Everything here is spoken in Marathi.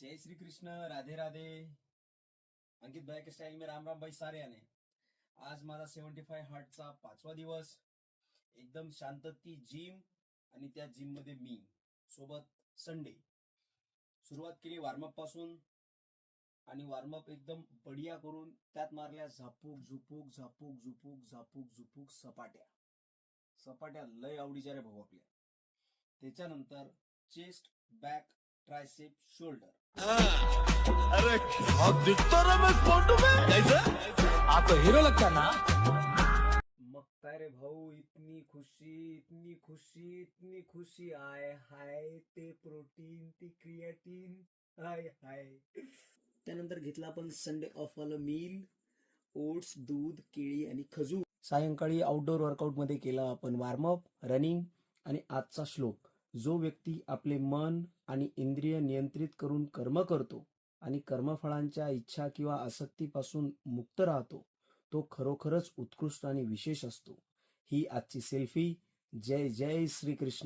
जय श्री कृष्ण, राधे राधे। अंकित भाई के स्टाइल में राम राम भाई सारे आने। आज माझा 75 हार्टचा 5वा दिवस। एकदम शांतती जिम आणि त्या जिम मध्ये मी सोबत संडे सुरुवात केली वॉर्मअप पासून आणि वॉर्मअप एकदम बढिया करून त्यात मारल्या झापूक झुपूक झापूक झुपूक झापूक झुपूक सपाट्या सपाट्या लय आवडीच्या रे भाऊ आपल्या। त्याच्यानंतर चेस्ट, बॅक, ट्रायसेप, शोल्डर। अरे क्या दिखता रहा मैं फोटो में कैसे आपको हीरो लगता ना। मग काय रे भाऊ, इतनी खुशी इतनी खुशी इतनी खुशी, आय हाय ते प्रोटीन ती क्रिएटिन, हाय हाय। त्यानंतर घेतला आपण संडे ऑफ वाला मील, ओट्स, दूध, केळी आणि खजूर। सायंकाळी आउटडोर वर्कआउट मध्ये केला आपण वॉर्मअप, रनिंग आणि आजचा श्लोक। जो व्यक्ती आपले मन आणि इंद्रिय नियंत्रित करून कर्म करतो आणि कर्मफळांच्या इच्छा किंवा आसक्तीपासून मुक्त राहतो तो खरोखरच उत्कृष्ट आणि विशेष असतो। ही आजची सेल्फी। जय जय श्री कृष्ण।